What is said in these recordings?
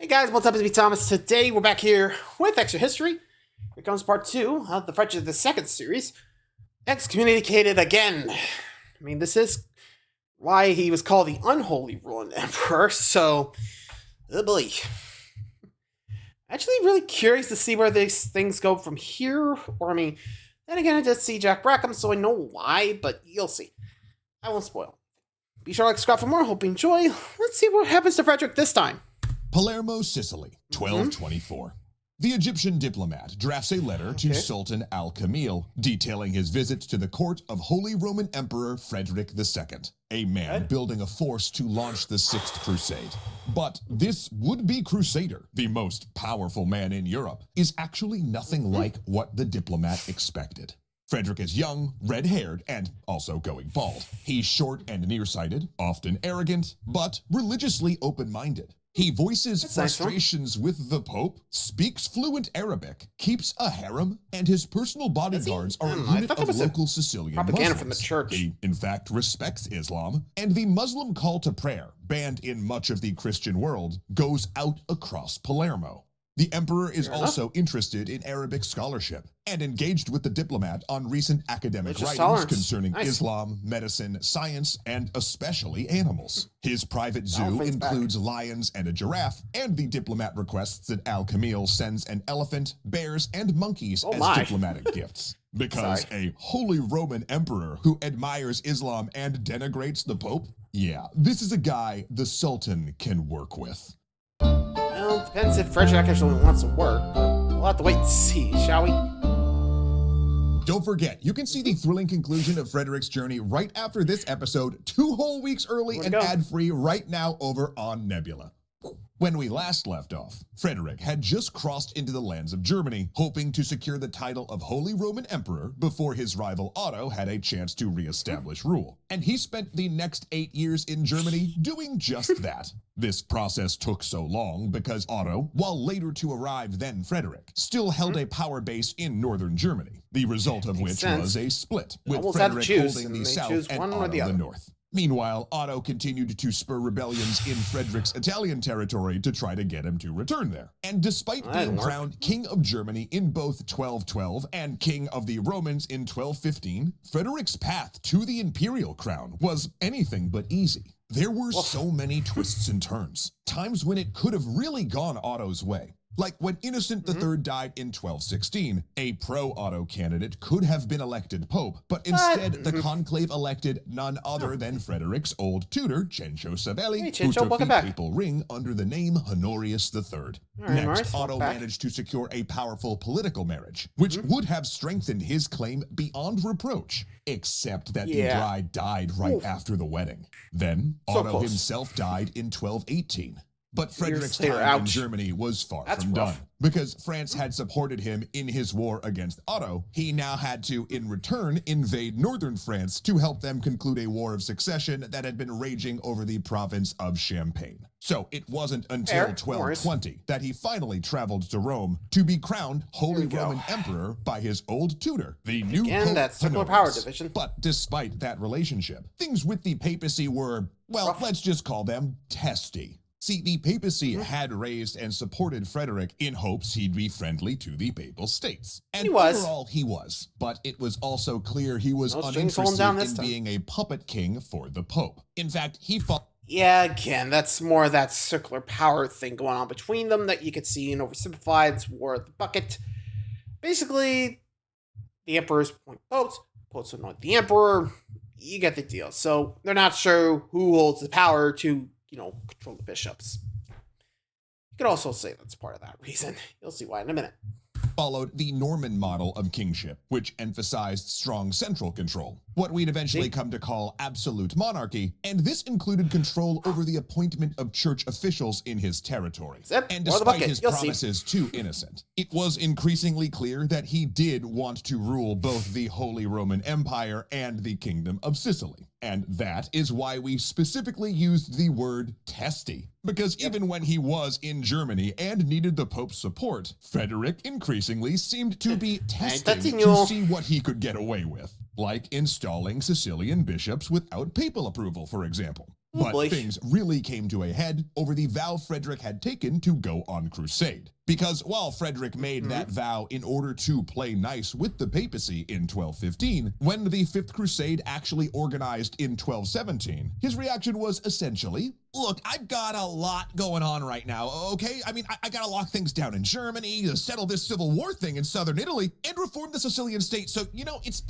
Hey guys, what's up? It's me, Thomas. Today we're back here with Extra History. Here comes part 2 of the Frederick II series, Excommunicated Again. I mean, this is why he was called the Unholy Roman Emperor, so, oh boy. Actually really curious to see where these things go from here, or I mean, then again I just see Jack Brackham, so I know why, but you'll see. I won't spoil. Be sure to like, subscribe for more, hope you enjoy. Let's see what happens to Frederick this time. Palermo, Sicily, 1224. The Egyptian diplomat drafts a letter to Sultan al-Kamil detailing his visit to the court of Holy Roman Emperor Frederick II, a man building a force to launch the Sixth Crusade. But this would-be crusader, the most powerful man in Europe, is actually nothing like what the diplomat expected. Frederick is young, red-haired, and also going bald. He's short and nearsighted, often arrogant, but religiously open-minded. He voices frustrations with the Pope, speaks fluent Arabic, keeps a harem, and his personal bodyguards are a unit of local Sicilian propaganda Muslims. from the church. He, in fact, respects Islam, and the Muslim call to prayer, banned in much of the Christian world, goes out across Palermo. The emperor is also interested in Arabic scholarship and engaged with the diplomat on recent academic writings concerning Islam, medicine, science, and especially animals. His private zoo includes lions and a giraffe, and the diplomat requests that al-Kamil sends an elephant, bears, and monkeys as diplomatic gifts. Because a Holy Roman Emperor who admires Islam and denigrates the Pope? Yeah, this is a guy the Sultan can work with. Well, depends if Frederick actually wants to work, but we'll have to wait and see, shall we? Don't forget, you can see the thrilling conclusion of Frederick's journey right after this episode, 2 whole weeks early and ad-free right now over on Nebula. When we last left off, Frederick had just crossed into the lands of Germany, hoping to secure the title of Holy Roman Emperor before his rival Otto had a chance to re-establish rule. And he spent the next 8 years in Germany doing just that. This process took so long because Otto, while later to arrive than Frederick, still held a power base in northern Germany, the result of which was a split, with Frederick holding the south and Otto the north. Meanwhile, Otto continued to spur rebellions in Frederick's Italian territory to try to get him to return there. And despite being crowned King of Germany in both 1212 and King of the Romans in 1215, Frederick's path to the imperial crown was anything but easy. There were so many twists and turns, times when it could have really gone Otto's way. Like when Innocent III died in 1216, a pro-Otto candidate could have been elected pope, but instead the conclave elected none other than Frederick's old tutor, Cencio Savelli, who took the papal ring under the name Honorius III. Next, Otto managed to secure a powerful political marriage, which would have strengthened his claim beyond reproach, except that the bride died right after the wedding. Then, Otto himself died in 1218. But Frederick's time in Germany was far from done. Because France had supported him in his war against Otto, he now had to, in return, invade northern France to help them conclude a war of succession that had been raging over the province of Champagne. So it wasn't until 1220 that he finally traveled to Rome to be crowned Holy Roman Emperor by his old tutor, the new Pope that circular power division. But despite that relationship, things with the papacy were, well, let's just call them testy. See, the papacy had raised and supported Frederick in hopes he'd be friendly to the papal states. And overall, he was. But it was also clear he was uninterested in being a puppet king for the Pope. In fact, he fought... Yeah, again, that's more of that circular power thing going on between them that you could see in Oversimplified's War of the Bucket. Basically, the emperors appoint popes, popes anoint the emperor, you get the deal. So they're not sure who holds the power to control the bishops. You could also say that's part of that reason. You'll see why in a minute. Followed the Norman model of kingship, which emphasized strong central control, what we'd eventually come to call absolute monarchy, and this included control over the appointment of church officials in his territory. And despite his promises to Innocent, it was increasingly clear that he did want to rule both the Holy Roman Empire and the Kingdom of Sicily. And that is why we specifically used the word testy. Because even when he was in Germany and needed the Pope's support, Frederick increasingly seemed to be testing to see what he could get away with. Like installing Sicilian bishops without papal approval, for example. But things really came to a head over the vow Frederick had taken to go on crusade. Because while Frederick made that vow in order to play nice with the papacy in 1215, when the Fifth Crusade actually organized in 1217, his reaction was essentially, look, I've got a lot going on right now, okay? I mean, I gotta lock things down in Germany, settle this civil war thing in southern Italy, and reform the Sicilian state, so, you know, it's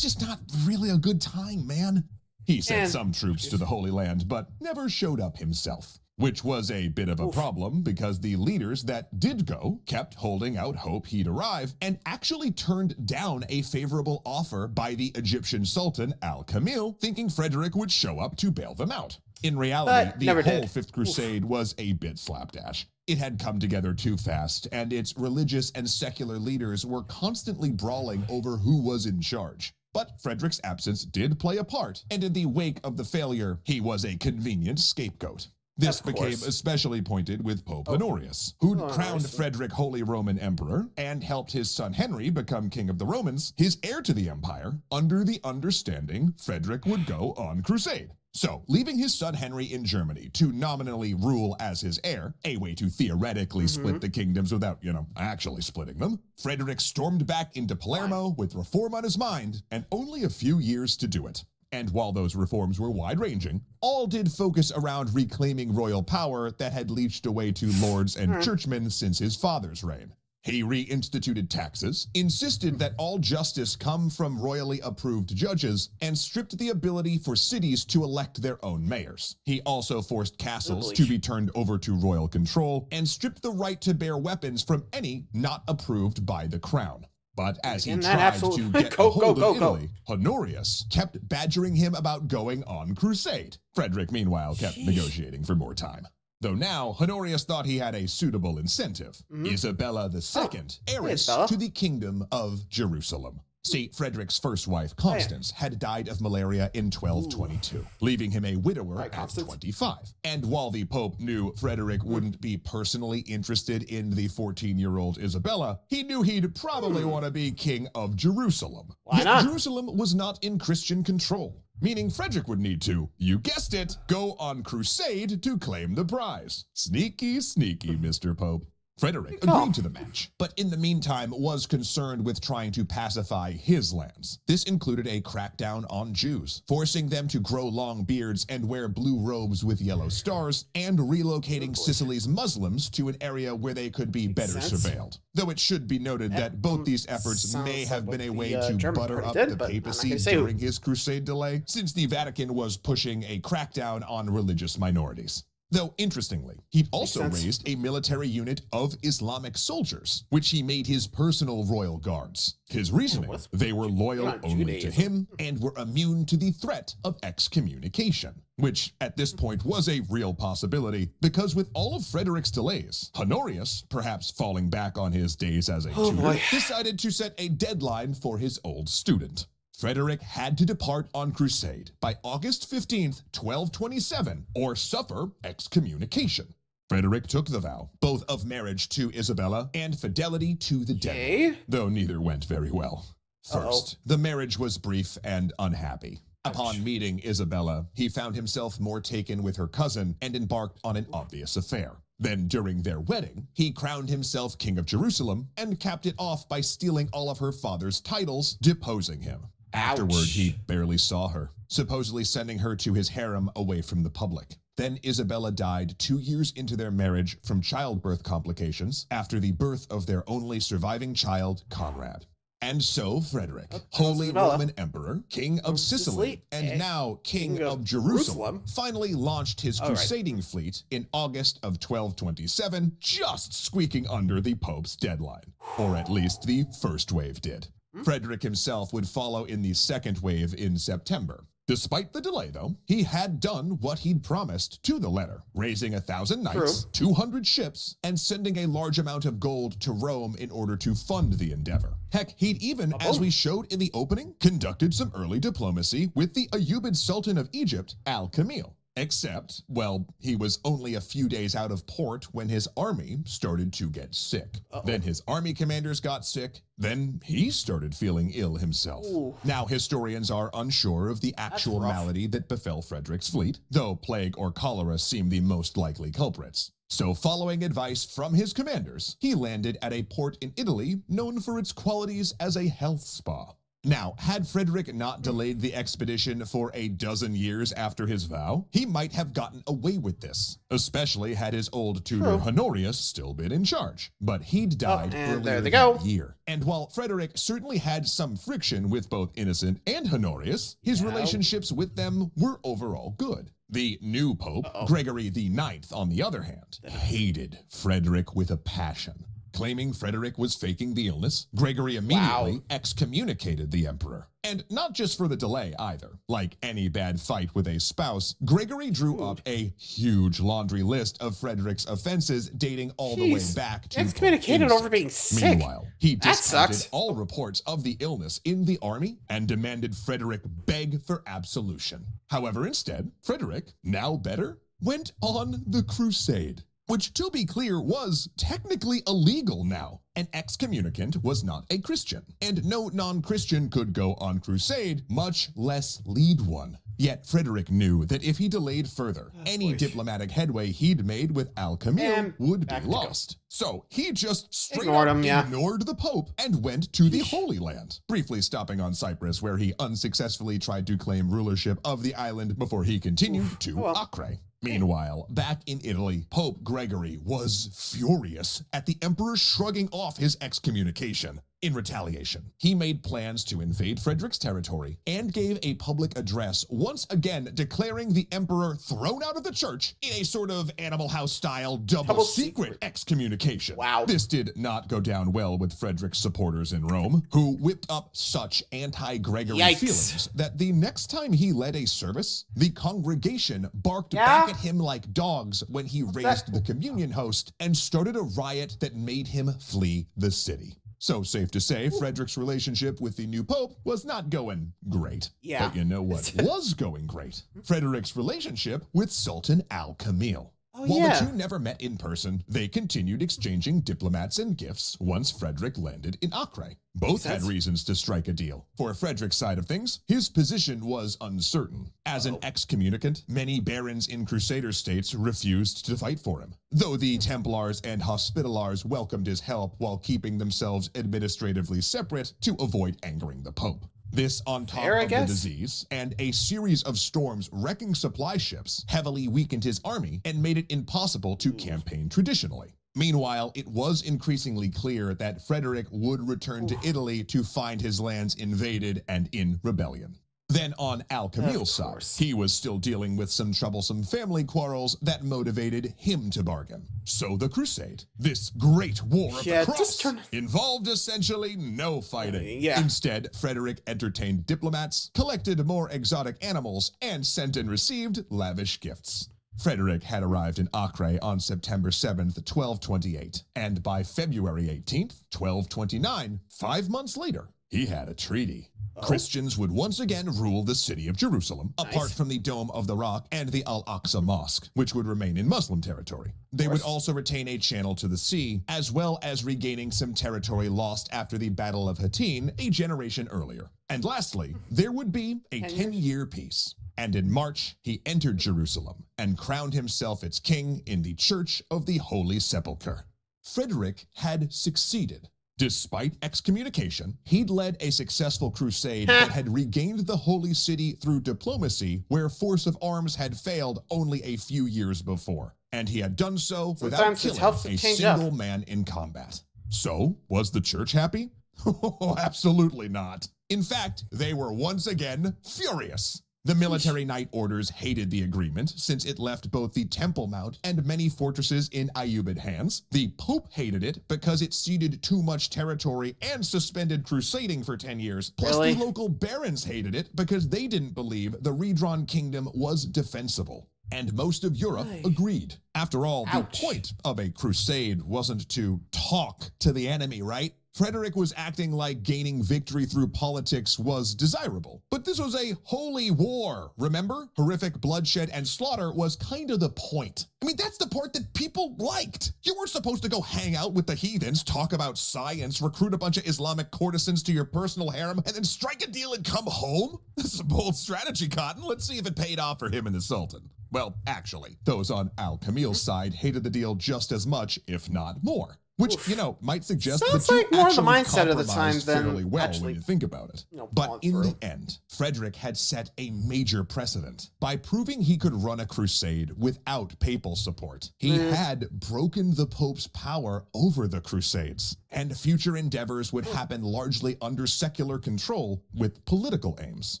just not really a good time, man. He sent some troops to the Holy Land, but never showed up himself. Which was a bit of a problem because the leaders that did go kept holding out hope he'd arrive and actually turned down a favorable offer by the Egyptian Sultan Al-Kamil, thinking Frederick would show up to bail them out. In reality, the whole Fifth Crusade was a bit slapdash. It had come together too fast, and its religious and secular leaders were constantly brawling over who was in charge. But Frederick's absence did play a part, and in the wake of the failure, he was a convenient scapegoat. This became especially pointed with Pope Honorius, who'd crowned Frederick Holy Roman Emperor and helped his son Henry become King of the Romans, his heir to the empire, under the understanding Frederick would go on crusade. So, leaving his son Henry in Germany to nominally rule as his heir, a way to theoretically split the kingdoms without, actually splitting them, Frederick stormed back into Palermo with reform on his mind and only a few years to do it. And while those reforms were wide-ranging, all did focus around reclaiming royal power that had leached away to lords and churchmen since his father's reign. He reinstituted taxes, insisted that all justice come from royally approved judges, and stripped the ability for cities to elect their own mayors. He also forced castles to be turned over to royal control, and stripped the right to bear weapons from any not approved by the crown. But as he tried to get a hold of Italy, Honorius kept badgering him about going on crusade. Frederick, meanwhile, kept negotiating for more time. Though now, Honorius thought he had a suitable incentive. Isabella II, heiress to the Kingdom of Jerusalem. See, Frederick's first wife, Constance, had died of malaria in 1222, leaving him a widower at 25. And while the Pope knew Frederick wouldn't be personally interested in the 14-year-old Isabella, he knew he'd probably want to be King of Jerusalem. Why not? Jerusalem was not in Christian control, meaning Frederick would need to, you guessed it, go on crusade to claim the prize. Sneaky, sneaky, Mr. Pope. Frederick agreed to the match, but in the meantime was concerned with trying to pacify his lands. This included a crackdown on Jews, forcing them to grow long beards and wear blue robes with yellow stars, and relocating Sicily's Muslims to an area where they could be better surveilled. Though it should be noted that both these efforts may have been a way to butter up the papacy during his crusade delay, since the Vatican was pushing a crackdown on religious minorities. Though, interestingly, he also raised a military unit of Islamic soldiers, which he made his personal royal guards. His reasoning, they were loyal only to him and were immune to the threat of excommunication, which at this point was a real possibility, because with all of Frederick's delays, Honorius, perhaps falling back on his days as a tutor, decided to set a deadline for his old student. Frederick had to depart on crusade by August 15th, 1227, or suffer excommunication. Frederick took the vow, both of marriage to Isabella and fidelity to the devil, though neither went very well. First, the marriage was brief and unhappy. Upon meeting Isabella, he found himself more taken with her cousin and embarked on an obvious affair. Then, during their wedding, he crowned himself King of Jerusalem and capped it off by stealing all of her father's titles, deposing him. Afterward, he barely saw her, supposedly sending her to his harem away from the public. Then Isabella died 2 years into their marriage from childbirth complications after the birth of their only surviving child, Conrad. And so Frederick, Holy Roman Emperor, King of Sicily, and now King of Jerusalem, finally launched his crusading fleet in August of 1227, just squeaking under the Pope's deadline. Or at least the first wave did. Frederick himself would follow in the second wave in September. Despite the delay, though, he had done what he'd promised to the letter, raising 1,000 knights, 200 ships, and sending a large amount of gold to Rome in order to fund the endeavor. Heck, he'd even, as we showed in the opening, conducted some early diplomacy with the Ayyubid Sultan of Egypt, Al-Kamil. Except, well, he was only a few days out of port when his army started to get sick. Then his army commanders got sick, then he started feeling ill himself. Ooh. Now, historians are unsure of the actual malady that befell Frederick's fleet, though plague or cholera seem the most likely culprits. So following advice from his commanders, he landed at a port in Italy known for its qualities as a health spa. Now, had Frederick not delayed the expedition for a dozen years after his vow, he might have gotten away with this, especially had his old tutor Honorius still been in charge. But he'd died earlier that year. And while Frederick certainly had some friction with both Innocent and Honorius, his relationships with them were overall good. The new pope, Gregory IX, on the other hand, hated Frederick with a passion. Claiming Frederick was faking the illness, Gregory immediately excommunicated the emperor. And not just for the delay either. Like any bad fight with a spouse, Gregory drew up a huge laundry list of Frederick's offenses dating all the way back to excommunicated over being sick. Meanwhile, he discounted all reports of the illness in the army and demanded Frederick beg for absolution. However, instead, Frederick, now better, went on the crusade. Which, to be clear, was technically illegal now. An excommunicant was not a Christian, and no non-Christian could go on crusade, much less lead one. Yet Frederick knew that if he delayed further, any diplomatic headway he'd made with Al-Kamil would be lost. So he just straight up ignored the Pope and went to the Holy Land, briefly stopping on Cyprus where he unsuccessfully tried to claim rulership of the island before he continued to Acre. Meanwhile, back in Italy, Pope Gregory was furious at the emperor shrugging off his excommunication. In retaliation, he made plans to invade Frederick's territory and gave a public address once again declaring the emperor thrown out of the church in a sort of Animal House-style double secret excommunication. Wow. This did not go down well with Frederick's supporters in Rome, who whipped up such anti-Gregory feelings that the next time he led a service, the congregation barked back at him like dogs when he raised the communion host and started a riot that made him flee the city. So safe to say, Frederick's relationship with the new pope was not going great. But you know what was going great? Frederick's relationship with Sultan Al-Kamil. While the two never met in person, they continued exchanging diplomats and gifts once Frederick landed in Acre. Both had reasons to strike a deal. For Frederick's side of things, his position was uncertain. As an excommunicant, many barons in Crusader states refused to fight for him, though the Templars and Hospitallars welcomed his help while keeping themselves administratively separate to avoid angering the Pope. This on top of the disease and a series of storms wrecking supply ships heavily weakened his army and made it impossible to campaign traditionally. Meanwhile, it was increasingly clear that Frederick would return to Italy to find his lands invaded and in rebellion. Then on Al-Kamil's side, he was still dealing with some troublesome family quarrels that motivated him to bargain. So the crusade, this great war of the cross, involved essentially no fighting. Instead, Frederick entertained diplomats, collected more exotic animals, and sent and received lavish gifts. Frederick had arrived in Acre on September 7th, 1228, and by February 18th, 1229, 5 months later, he had a treaty. Christians would once again rule the city of Jerusalem, apart from the Dome of the Rock and the Al-Aqsa Mosque, which would remain in Muslim territory. They would also retain a channel to the sea, as well as regaining some territory lost after the Battle of Hattin a generation earlier. And lastly, there would be a 10-year peace. And in March, he entered Jerusalem and crowned himself its king in the Church of the Holy Sepulchre. Frederick had succeeded. Despite excommunication, he'd led a successful crusade that had regained the Holy City through diplomacy, where force of arms had failed only a few years before. And he had done so without killing a single man in combat. So, was the church happy? Oh, absolutely not. In fact, they were once again furious. The military knight orders hated the agreement since it left both the Temple Mount and many fortresses in Ayyubid hands. The Pope hated it because it ceded too much territory and suspended crusading for 10 years. Plus the local barons hated it because they didn't believe the redrawn kingdom was defensible. And most of Europe agreed. After all, the point of a crusade wasn't to talk to the enemy, right? Frederick was acting like gaining victory through politics was desirable. But this was a holy war, remember? Horrific bloodshed and slaughter was kind of the point. I mean, that's the part that people liked. You weren't supposed to go hang out with the heathens, talk about science, recruit a bunch of Islamic courtesans to your personal harem, and then strike a deal and come home? This is a bold strategy, Cotton. Let's see if it paid off for him and the Sultan. Well, actually, those on Al-Kamil's side hated the deal just as much, if not more. Which, you know, might suggest Sounds that you like more of the actually mindset of the time compromised than fairly well actually, when you think about it. you know, But in through. the end, Frederick had set a major precedent. By proving he could run a crusade without papal support, he had broken the Pope's power over the crusades, and future endeavors would happen largely under secular control with political aims.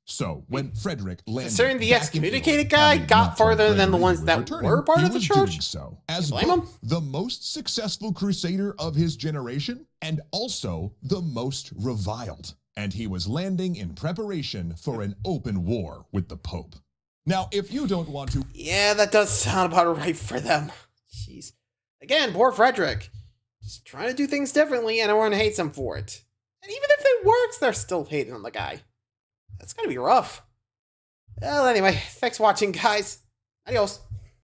So, when Frederick landed Considering the back in excommunicated Italy, guy having got not told further than the Gregory ones he was that returning, were part he of the was church? doing so as You blame both him? the most successful crusader of his generation and also the most reviled. And he was landing in preparation for an open war with the Pope. Now, if you don't want to... Yeah, that does sound about right for them. Jeez. Again, poor Frederick. Just trying to do things differently, and everyone hates him for it. And even if it works, they're still hating on the guy. That's gotta be rough. Well, anyway, thanks for watching, guys. Adios.